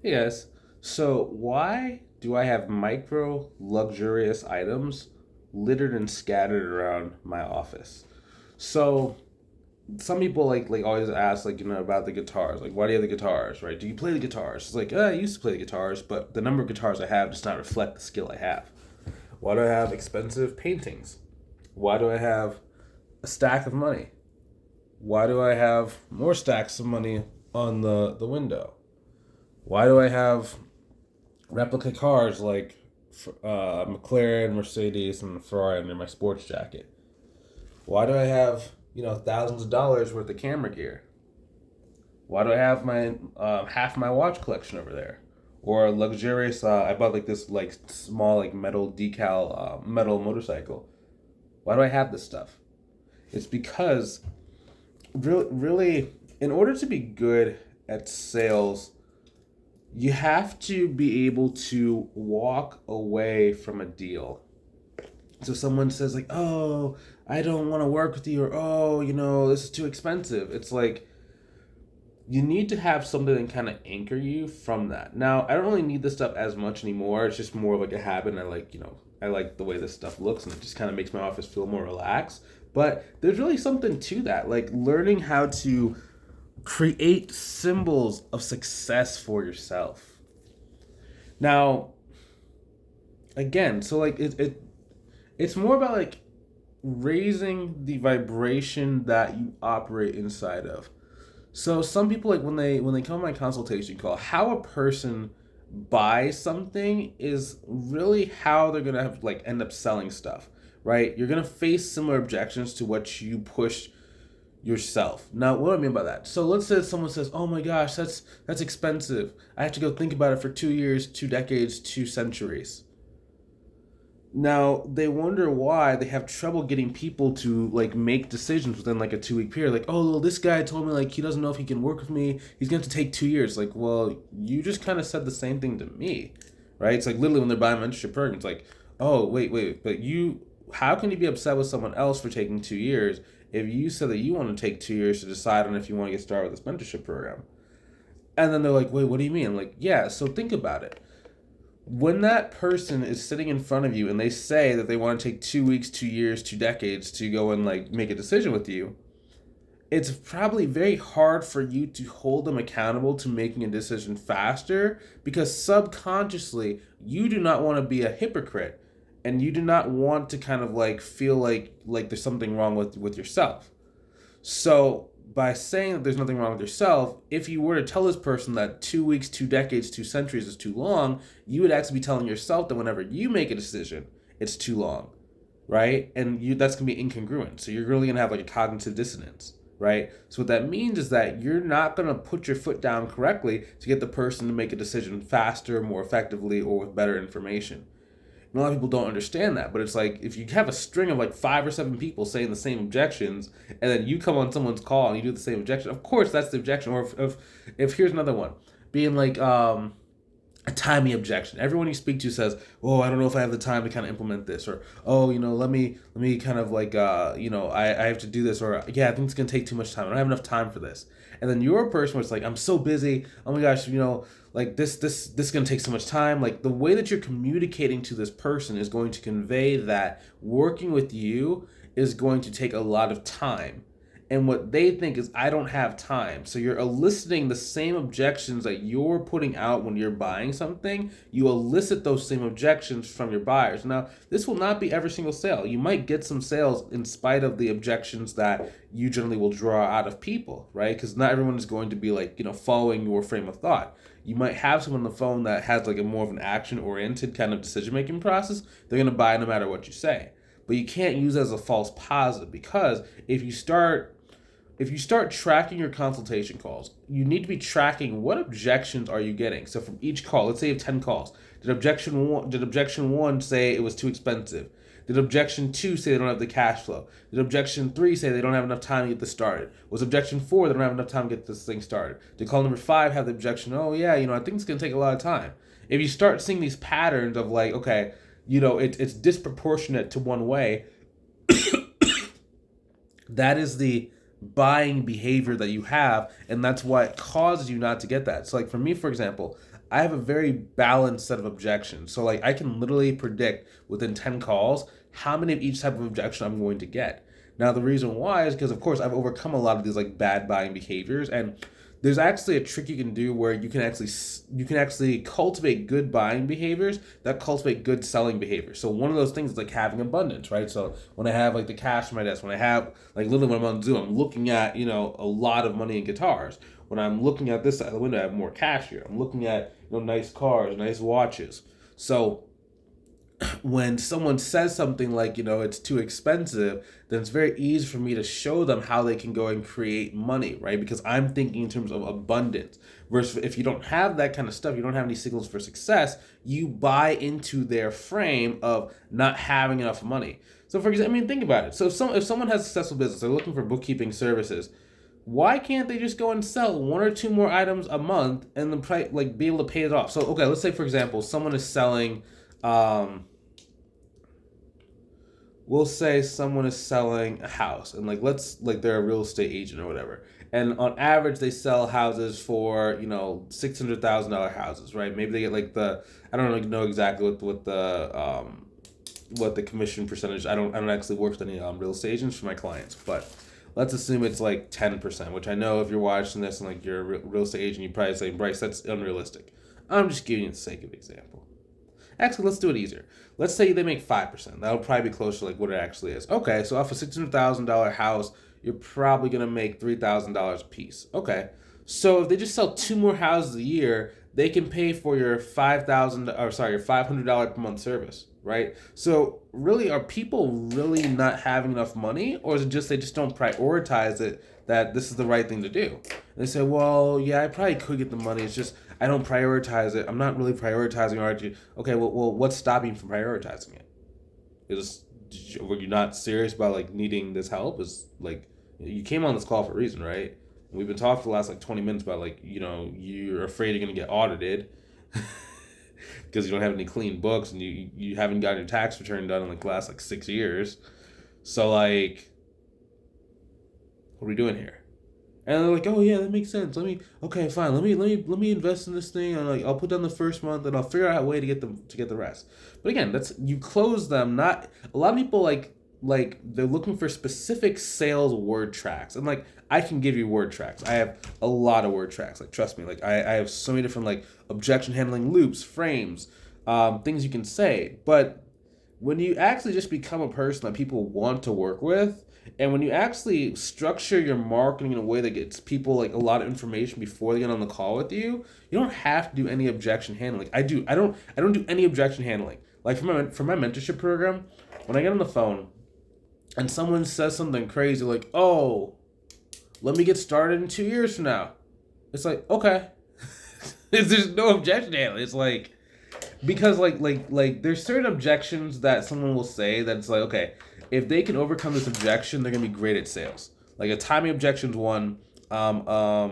Hey guys, so why do I have micro luxurious items littered and scattered around my office? So some people like always ask about the guitars. Like, why do you have the guitars, right? Do you play the guitars? It's like, I used to play the guitars, but the number of guitars I have does not reflect the skill I have. Why do I have expensive paintings? Why do I have a stack of money? Why do I have more stacks of money on the window? Why do I have replica cars like McLaren, Mercedes, and Ferrari under my sports jacket? Why do I have thousands of dollars worth of camera gear? Why do I have my half my watch collection over there? Or luxurious? I bought like this small metal decal metal motorcycle. Why do I have this stuff? It's because really, in order to be good at sales, you have to be able to walk away from a deal. So someone says like, "Oh, I don't want to work with you," or "Oh, this is too expensive." It's like you need to have something that kind of anchor you from that. Now, I don't really need this stuff as much anymore. It's just more of like a habit. And I like the way this stuff looks, and it just kind of makes my office feel more relaxed. But there's really something to that, like learning how to create symbols of success for yourself. Now, again, so like it's more about like raising the vibration that you operate inside of. So some people, like when they come on my consultation call, how a person buys something is really how they're gonna have like end up selling stuff, right? You're gonna face similar objections to what you push yourself. Now, what do I mean by that? So let's say someone says, "Oh my gosh, that's expensive. I have to go think about it for 2 years, 2 decades, 2 centuries." Now they wonder why they have trouble getting people to like make decisions within like a 2 week period. Like, oh, well, this guy told me like he doesn't know if he can work with me. He's going to take 2 years. Like, well, you just kind of said the same thing to me, right? It's like literally when they're buying mentorship program, it's like, oh, wait, but you, how can you be upset with someone else for taking 2 years if you said that you want to take 2 years to decide on if you want to get started with this mentorship program? And then they're like, wait, what do you mean? I'm like, yeah. So think about it, when that person is sitting in front of you and they say that they want to take 2 weeks, 2 years, 2 decades to go and like make a decision with you, it's probably very hard for you to hold them accountable to making a decision faster because subconsciously you do not want to be a hypocrite and you do not want to kind of like feel like there's something wrong with yourself. So by saying that there's nothing wrong with yourself, if you were to tell this person that 2 weeks, 2 decades, 2 centuries is too long, you would actually be telling yourself that whenever you make a decision, it's too long, right? And that's gonna be incongruent. So you're really gonna have like a cognitive dissonance, right? So what that means is that you're not gonna put your foot down correctly to get the person to make a decision faster, more effectively, or with better information. And a lot of people don't understand that, but it's like if you have a string of like 5 or 7 people saying the same objections, and then you come on someone's call and you do the same objection, of course that's the objection. Or if here's another one, being like a timely objection. Everyone you speak to says, "Oh, I don't know if I have the time to kind of implement this," or "Oh, let me kind of like I have to do this," or "Yeah, I think it's gonna take too much time. I don't have enough time for this." And then you're a person where it's like, "I'm so busy. Oh my gosh, like this is gonna take so much time." Like the way that you're communicating to this person is going to convey that working with you is going to take a lot of time. And what they think is, I don't have time. So you're eliciting the same objections that you're putting out when you're buying something. You elicit those same objections from your buyers. Now, this will not be every single sale. You might get some sales in spite of the objections that you generally will draw out of people, right? Because not everyone is going to be like, following your frame of thought. You might have someone on the phone that has like a more of an action oriented kind of decision making process. They're going to buy no matter what you say. But you can't use it as a false positive, because if you start tracking your consultation calls, you need to be tracking what objections are you getting. So from each call, let's say you have 10 calls. Did objection one say it was too expensive? Did objection 2 say they don't have the cash flow? Did objection 3 say they don't have enough time to get this started? Was objection 4 they don't have enough time to get this thing started? Did call number 5 have the objection, "Oh yeah, I think it's going to take a lot of time"? If you start seeing these patterns of like, okay, it's disproportionate to one way, that is the buying behavior that you have, and that's what causes you not to get that. So like for me, for example, I have a very balanced set of objections. So like I can literally predict within 10 calls how many of each type of objection I'm going to get. Now the reason why is because of course I've overcome a lot of these like bad buying behaviors, and there's actually a trick you can do where you can actually cultivate good buying behaviors that cultivate good selling behaviors. So one of those things is like having abundance, right? So when I have like the cash on my desk, when I have like literally when I'm on Zoom, I'm looking at a lot of money in guitars. When I'm looking at this side of the window, I have more cash here. I'm looking at nice cars, nice watches. So when someone says something like, it's too expensive, then it's very easy for me to show them how they can go and create money, right? Because I'm thinking in terms of abundance. Versus if you don't have that kind of stuff, you don't have any signals for success, you buy into their frame of not having enough money. So for example, think about it. So if someone has a successful business, they're looking for bookkeeping services, why can't they just go and sell one or two more items a month and then be able to pay it off? So okay, let's say for example, someone is selling we'll say someone is selling a house, and they're a real estate agent or whatever, and on average they sell houses for $600,000 houses, right? Maybe they get I don't know exactly what the commission percentage. I don't actually work with any real estate agents for my clients, but let's assume it's like 10%, which I know if you're watching this and you're a real estate agent, you probably say, Bryce, that's unrealistic. I'm just giving you the sake of example. Actually, let's do it easier. Let's say they make 5%. That'll probably be closer to what it actually is. Okay, so off a $600,000 house, you're probably gonna make $3,000 a piece. Okay, so if they just sell two more houses a year, they can pay for your your $500 per month service, right? So really, are people really not having enough money, or is it just they just don't prioritize it that this is the right thing to do? And they say, well, yeah, I probably could get the money. It's just I don't prioritize it. I'm not really prioritizing RG. Okay, well, what's stopping you from prioritizing it? Were you not serious about needing this help? You came on this call for a reason, right? And we've been talking for the last 20 minutes about you're afraid you're gonna get audited because you don't have any clean books and you haven't gotten your tax return done in the last 6 years. So what are we doing here? And they're like, oh yeah, that makes sense. Okay, fine. Let me invest in this thing, and I'll put down the first month, and I'll figure out a way to get the rest. But again, that's you close them. Not a lot of people they're looking for specific sales word tracks, and I can give you word tracks. I have a lot of word tracks. Trust me. I have so many different objection handling loops, frames, things you can say. But when you actually just become a person that people want to work with, and when you actually structure your marketing in a way that gets people a lot of information before they get on the call with you, you don't have to do any objection handling. I don't do any objection handling. For my mentorship program, when I get on the phone and someone says something crazy oh, let me get started in 2 years from now. It's okay. There's no objection handling. It's because there's certain objections that someone will say that's okay, if they can overcome this objection, they're gonna be great at sales. A timing objection's one, a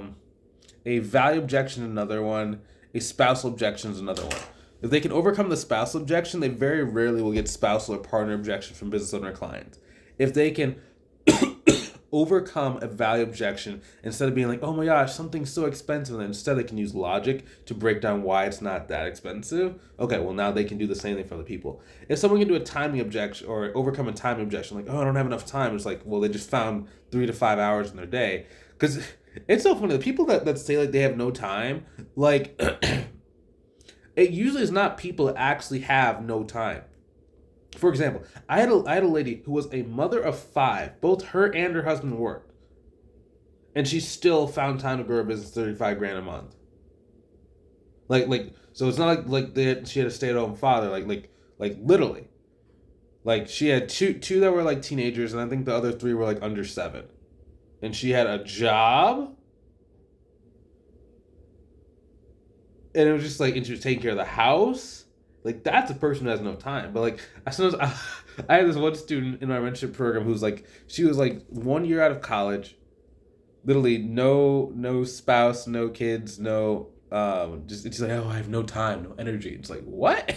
value objection another one, a spousal objection is another one. If they can overcome the spousal objection, they very rarely will get spousal or partner objection from business owner clients. If they can overcome a value objection, instead of being oh my gosh, something's so expensive, and instead they can use logic to break down why it's not that expensive. Okay, well now they can do the same thing for other people. If someone can do a timing objection or overcome a timing objection, oh, I don't have enough time, it's well, they just found 3 to 5 hours in their day. Because it's so funny, the people that say they have no time, it usually is not people that actually have no time. For example, I had a lady who was a mother of 5. Both her and her husband worked, and she still found time to grow her business $35,000 a month. So it's not she had a stay-at-home father. Literally, she had two that were teenagers, and I think the other 3 were under 7, and she had a job, and it was just and she was taking care of the house. That's a person who has no time. But as soon as I had this one student in my mentorship program who's she was 1 year out of college, literally no spouse, no kids, no she's oh, I have no time, no energy. It's what?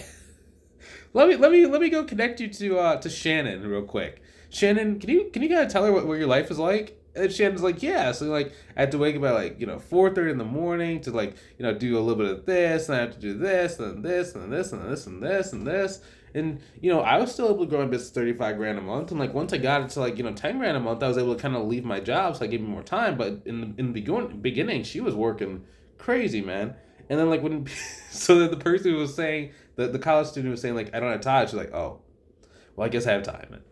let me go connect you to Shannon real quick. Shannon, can you kind of tell her what your life is like? And Shannon's like, yeah. So like, I had to wake up at like 4:30 in the morning to like do a little bit of this, and I have to do this, and this, and this, and this, and this, and this. And I was still able to grow my business 35 grand a month. And like once I got it to like 10 grand a month, I was able to kind of leave my job, so I gave me more time. But in the beginning, she was working crazy, man. And then like when so then the person who was saying the college student was saying like I don't have time, she's like, oh, well, I guess I have time.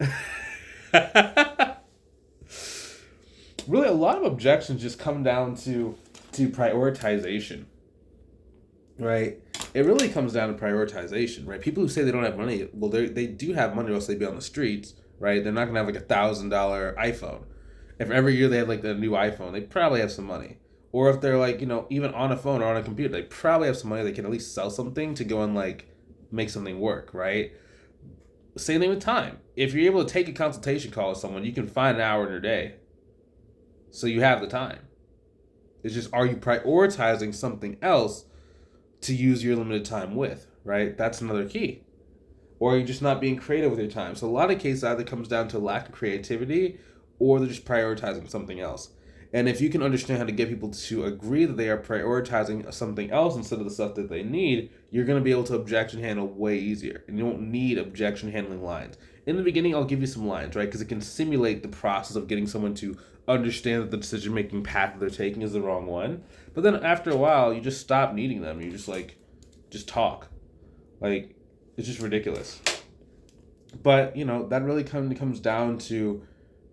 Really, a lot of objections just come down to prioritization, right? It really comes down to prioritization, right? People who say they don't have money, well, they do have money, or else they'd be on the streets, right? They're not gonna have like $1,000 iPhone. If every year they have like the new iPhone, they probably have some money. Or if they're like even on a phone or on a computer, they probably have some money. They can at least sell something to go and like make something work, right? Same thing with time. If you're able to take a consultation call with someone, you can find an hour in your day, so you have the time. It's just, are you prioritizing something else to use your limited time with, right? That's another key. Or are you just not being creative with your time? So a lot of cases either comes down to lack of creativity, or they're just prioritizing something else. And if you can understand how to get people to agree that they are prioritizing something else instead of the stuff that they need, you're going to be able to objection handle way easier. And you don't need objection handling lines. In the beginning, I'll give you some lines, right? Because it can simulate the process of getting someone to understand that the decision-making path that they're taking is the wrong one. But then after a while, you just stop needing them. You just just talk. Like, it's just ridiculous. But, that really comes down to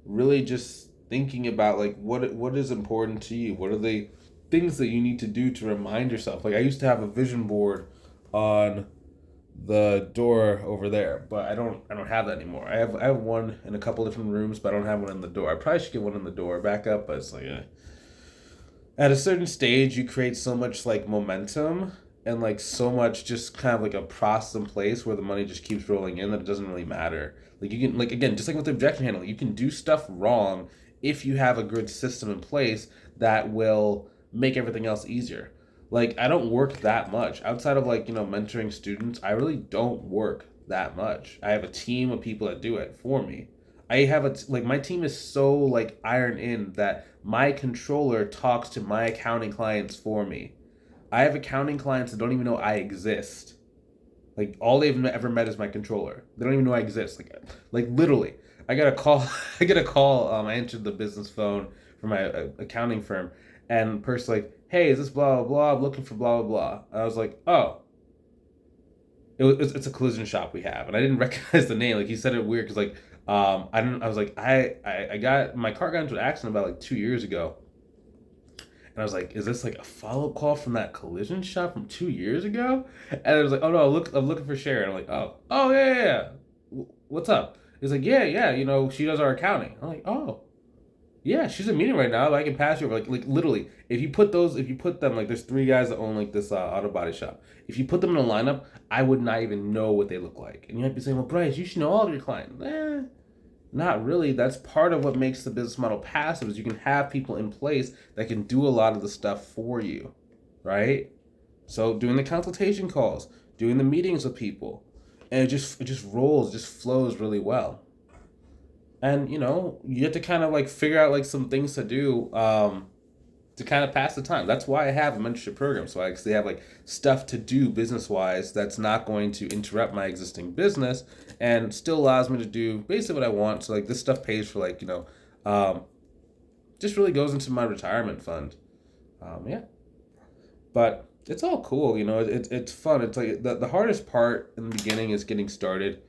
really just thinking about like what is important to you. What are the things that you need to do to remind yourself? Like I used to have a vision board on the door over there, but I don't have that anymore. I have one in a couple different rooms, but I don't have one in the door. I probably should get one in the door back up, but it's like at a certain stage you create so much like momentum and like so much just kind of like a process in place where the money just keeps rolling in that it doesn't really matter. Like you can, like, again, just like with the objection handling, you can do stuff wrong if you have a good system in place that will make everything else easier. Like I don't work that much outside of like mentoring students. I really don't work that much. I have a team of people that do it for me. I have like my team is so like ironed in that my controller talks to my accounting clients for me. I have accounting clients that don't even know I exist. Like all they've ever met is my controller. They don't even know I exist. Like literally, I got a call. I get a call. I answered the business phone for my accounting firm, and the person's like, "Hey, is this blah blah blah? I'm looking for blah blah blah." I was like, "Oh, it's a collision shop we have," and I didn't recognize the name. Like he said it weird because like I didn't. I was like, I got my car got into an accident about like 2 years ago. And I was like, is this like a follow-up call from that collision shop from 2 years ago? And I was like, oh no, I'm looking for Sharon. I'm like, oh yeah. What's up? He's like, yeah, she does our accounting. I'm like, oh, yeah, she's in a meeting right now, but I can pass you over. Like literally, if you put them, like there's three guys that own like this auto body shop. If you put them in a lineup, I would not even know what they look like. And you might be saying, well, Bryce, you should know all of your clients. Not really. That's part of what makes the business model passive is you can have people in place that can do a lot of the stuff for you, right? So doing the consultation calls, doing the meetings with people, and it just rolls, just flows really well. And you have to kind of like figure out like some things to do to kind of pass the time. That's why I have a mentorship program. So I actually have like stuff to do business wise that's not going to interrupt my existing business and still allows me to do basically what I want. So like this stuff pays for like, just really goes into my retirement fund. Yeah. But it's all cool, it's fun. It's like the hardest part in the beginning is getting started.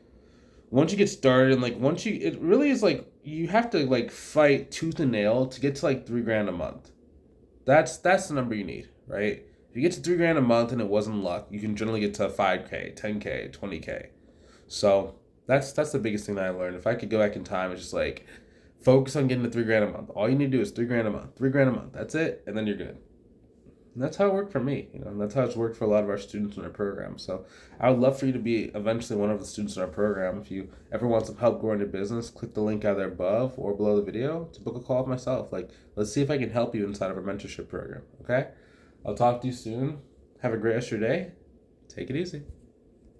Once you get started and like it really is like you have to like fight tooth and nail to get to like 3 grand a month. That's the number you need, right? If you get to 3 grand a month and it wasn't luck, you can generally get to 5K, 10K, 20K. So that's the biggest thing that I learned. If I could go back in time, it's just like focus on getting to 3 grand a month. All you need to do is 3 grand a month, 3 grand a month. That's it, and then you're good. And that's how it worked for me, and that's how it's worked for a lot of our students in our program. So I would love for you to be eventually one of the students in our program. If you ever want some help growing your business, click the link either above or below the video to book a call with myself. Like, let's see if I can help you inside of our mentorship program, okay? I'll talk to you soon. Have a great rest of your day. Take it easy.